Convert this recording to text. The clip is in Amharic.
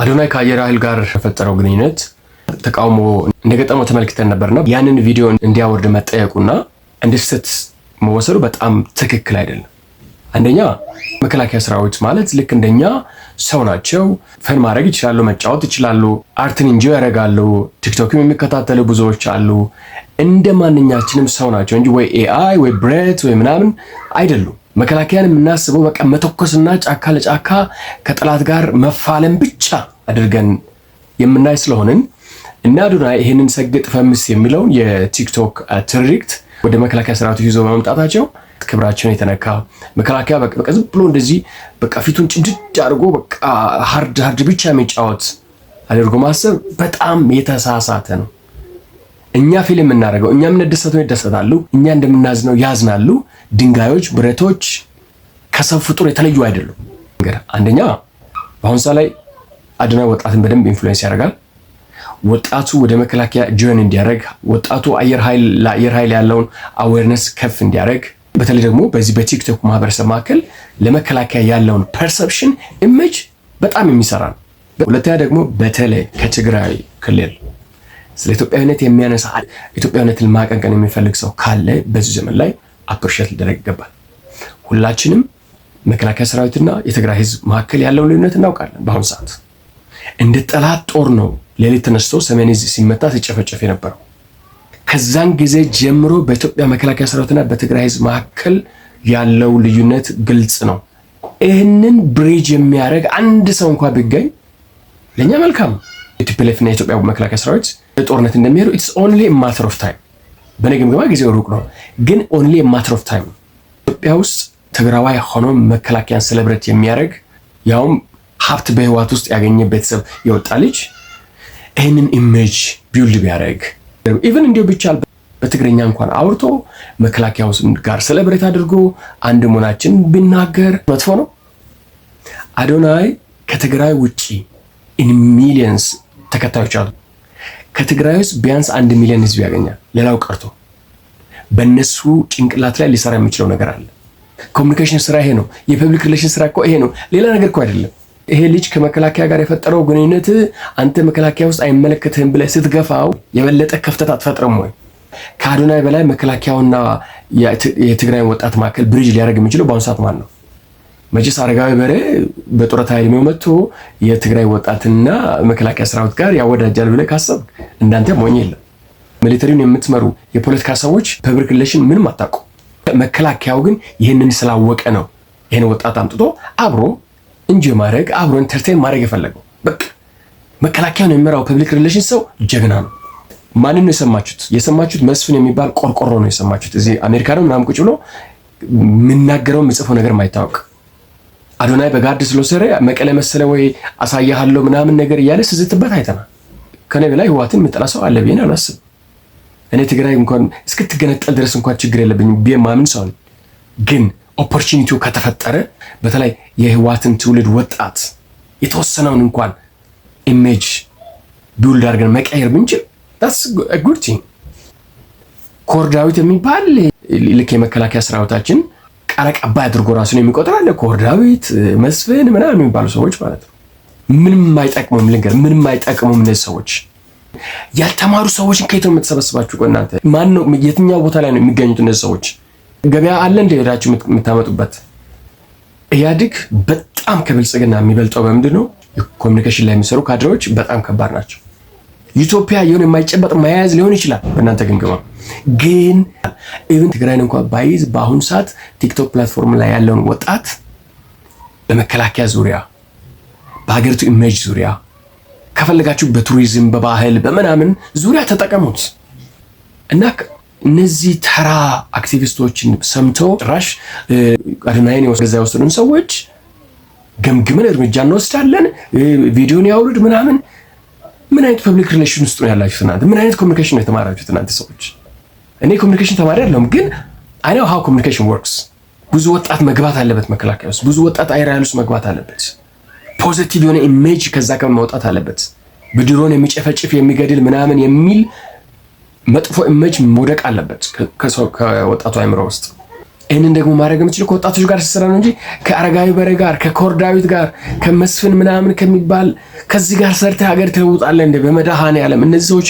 አዶናይ ከአየር ኃይል ጋር የፈጠረው ግንኙነት ተቃውሞ እንደገጠመው ተመልክተን ነበርና ያንን ቪዲዮ እንዲያወርድ መጠየቁና እንደ ስህተት መወሰዱ በጣም ትክክል አይደለም። አንደኛ መከላከያ ሰራዊት ማለት ልክ እንደኛ ሰው ናቸው። ፈን ማድረግ ይችላሉ፣ መጫወት ይችላሉ፣ አርትን ኢንጆይ ያደርጋሉ። ቲክቶክም የሚከታተሉ ብዙዎች አሉ። እንደ ማንኛችንም ሰው ናቸው እንጂ ወይ ኤአይ ወይ ብሬት ወይ ምናምን አይደሉም። መከላከያን የምናስበው በቃ መተኮስና ጫካ ለጫካ ከጠላት ጋር መፋለም ብቻ አድርገን የምናይ ስለሆንን እና አዶናይ ይህንን ሰግጥ ፈምስ የሚለውን የቲክቶክ ትርክት ወደ መከላከያ ሰራዊቱ ይዞ በመምጣታቸው ክብራቸውን የተነካ መከላከያ በቃ ዝም ብሎ እንደዚህ በቃ ፊቱን ጭምድድ አድርጎ በቃ ሃርድ ብቻ የሚጫወት አድርጎ ማሰብ በጣም የተሳሳተ ነው። እኛ ፊልም የምናደርገው እኛ የምንደሰተው ይደሰታሉ፣ እኛ እንደምናዝነው ያዝናሉ። ድንጋዮች፣ ብረቶች ከሰው ፍጡር የተለዩ አይደሉም። አንደኛ በአሁን ሰዓት ላይ አዶናይ ወጣትን በደንብ ኢንፍሉዌንስ ያደርጋል። ወጣቱ ወደ መከላከያ ጆይን እንዲያደርግ፣ ወጣቱ ለአየር ኃይል ያለውን አዌርነስ ከፍ እንዲያደርግ፣ በተለይ ደግሞ በዚህ በቲክቶክ ማህበረሰብ መካከል ለመከላከያ ያለውን ፐርሰፕሽን ኢሜጅ በጣም የሚሰራ ነው። ሁለተኛ ደግሞ በተለይ ከትግራይ ክልል ስለ ኢትዮጵያዊነት የሚያነሳ ኢትዮጵያዊነትን ማቀንቀን የሚፈልግ ሰው ካለ በዚህ ዘመን ላይ አፕሪሼት ሊደረግ ይገባል። ሁላችንም መከላከያ ሰራዊትና የትግራይ ህዝብ መካከል ያለውን ልዩነት እናውቃለን። በአሁኑ ሰዓት እንደ ጠላት ጦር ነው ሌሊት ተነስቶ ሰሜን ዕዝ ሲመታ ሲጨፈጨፍ የነበረው። ከዛን ጊዜ ጀምሮ በኢትዮጵያ መከላከያ ሰራዊትና በትግራይ ህዝብ መካከል ያለው ልዩነት ግልጽ ነው። ይህንን ብሪጅ የሚያደርግ አንድ ሰው እንኳን ቢገኝ ለኛ መልካም። የቲፒኤልኤፍና የኢትዮጵያ መከላከያ ሰራዊት ጦርነት እንደሚሄዱ ኢትስ ኦንሊ ማተር ኦፍ ታይም። በእኔ ግምገማ ጊዜው ሩቅ ነው፣ ግን ኦንሊ ማተር ኦፍ ታይም። ኢትዮጵያ ውስጥ ትግራዋይ ሆኖ መከላከያን ሴሌብሬት የሚያደርግ ያውም ሀብት በህይወት ውስጥ ያገኘ ቤተሰብ የወጣ ልጅ ይህንን ኢሜጅ ቢውልድ ቢያደርግ ኢቨን እንዲሁ ቢቻል በትግርኛ እንኳን አውርቶ መከላከያው ጋር ሴሌብሬት አድርጎ አንድ መሆናችን ቢናገር መጥፎ ነው? አዶናይ ከትግራይ ውጪ ኢን ሚሊየንስ ተከታዮች አሉ። ከትግራይ ውስጥ ቢያንስ 1 ሚሊዮን ህዝብ ያገኛል። ሌላው ቀርቶ በእነሱ ጭንቅላት ላይ ሊሰራ የሚችለው ነገር አለ። ኮሚኒኬሽን ስራ ይሄ ነው። የፐብሊክ ሪሌሽን ስራ እኮ ይሄ ነው። ሌላ ነገር እኮ አይደለም። ይሄ ልጅ ከመከላከያ ጋር የፈጠረው ግንኙነት አንተ መከላከያ ውስጥ አይመለከትህም ብለህ ስትገፋው የበለጠ ክፍተት አትፈጥርም ወይ? ከአዶናይ በላይ መከላከያውና የትግራይ ወጣት መካከል ብሪጅ ሊያደርግ የሚችለው በአሁኑ ሰዓት ማን ነው? መቼስ አረጋዊ በሬ በጡረታ ዕድሜው መጥቶ የትግራይ ወጣትና መከላከያ ሰራዊት ጋር ያወዳጃል ብለህ ካሰብክ እንዳንተ ሞኝ የለም። ሚሊተሪውን የምትመሩ የፖለቲካ ሰዎች ፐብሊክ ሪሌሽን ምንም አታውቁ። መከላከያው ግን ይህንን ስላወቀ ነው ይህን ወጣት አምጥቶ አብሮ እንጂ ማድረግ አብሮ ኢንተርቴን ማድረግ የፈለገው። በቃ መከላከያውን የሚመራው ፐብሊክ ሪሌሽን ሰው ጀግና ነው። ማንን ነው የሰማችሁት? የሰማችሁት መስፍን የሚባል ቆርቆሮ ነው የሰማችሁት። እዚህ አሜሪካ ነው ምናምን ቁጭ ብሎ የምናገረው የሚጽፈው ነገር ማይታወቅ አዶናይ በጋርድ ስለወሰረ መቀለ መሰለ ወይ አሳያለሁ ምናምን ነገር እያለ ስዝትበት አይተናል። ከኔ በላይ ህዋትን የምጠላ ሰው አለ ብዬ አላስብም። እኔ ትግራይ እንኳን እስክትገነጠል ድረስ እንኳን ችግር የለብኝም ብዬ ማምን ሰው ነኝ። ግን ኦፖርቹኒቲው ከተፈጠረ በተለይ የህዋትን ትውልድ ወጣት የተወሰነውን እንኳን ኢሜጅ ቢውልድ አድርገን መቀየር ብንችል that's a good thing። ኮር ዳዊት የሚባል ልክ የመከላከያ ሰራዊታችን ቃል አቀባይ አድርጎ ራሱን የሚቆጥር አለ። ኮር ዳዊት፣ መስፍን ምናምን የሚባሉ ሰዎች ማለት ነው። ምንም አይጠቅሙም። ልንገር፣ ምንም አይጠቅሙም። እነዚህ ሰዎች ያልተማሩ ሰዎችን ከየት ነው የምትሰበስባችሁ? እናንተ ማን ነው? የትኛው ቦታ ላይ ነው የሚገኙት እነዚህ ሰዎች? ገበያ አለ እንደ ሄዳችሁ የምታመጡበት? ኢህአዴግ በጣም ከብልጽግና የሚበልጠው በምንድን ነው? የኮሚኒኬሽን ላይ የሚሰሩ ካድሬዎች በጣም ከባድ ናቸው። ኢትዮጵያ የሆነ የማይጨበጥ መያዝ ሊሆን ይችላል በእናንተ ግምገማ፣ ግን ኢቭን ትግራይን እንኳን ባይዝ በአሁኑ ሰዓት ቲክቶክ ፕላትፎርም ላይ ያለውን ወጣት በመከላከያ ዙሪያ፣ በሀገሪቱ ኢሜጅ ዙሪያ ከፈለጋችሁ በቱሪዝም በባህል በምናምን ዙሪያ ተጠቀሙት እና እነዚህ ተራ አክቲቪስቶችን ሰምተው ጭራሽ አዶናይን የወሰዱን ሰዎች ገምግመን እርምጃ እንወስዳለን፣ ቪዲዮን ያውርድ ምናምን። ምን አይነት ፐብሊክ ሪሌሽን ውስጥ ነው ያላችሁት እናንተ? ምን አይነት ኮሚኒኬሽን ነው የተማራችሁት እናንተ ሰዎች? እኔ ኮሚኒኬሽን ተማሪ አይደለሁም፣ ግን አይ ኖው ሃው ኮሚኒኬሽን ወርክስ። ብዙ ወጣት መግባት አለበት መከላከያ ውስጥ፣ ብዙ ወጣት አየር ኃይል ውስጥ መግባት አለበት። ፖዚቲቭ የሆነ ኢሜጅ ከዛ ከመውጣት አለበት። በድሮን የሚጨፈጭፍ የሚገድል ምናምን የሚል መጥፎ ኢሜጅ መውደቅ አለበት ከወጣቱ አይምሮ ውስጥ። ይህንን ደግሞ ማድረግ የምችለው ከወጣቶች ጋር ስትሰራ ነው እንጂ ከአረጋዊ በሬ ጋር ከኮርዳዊት ጋር ከመስፍን ምናምን ከሚባል ከዚህ ጋር ሰርተህ ሀገር ትለውጣለህ እንደ በመድኃኔዓለም እነዚህ ሰዎች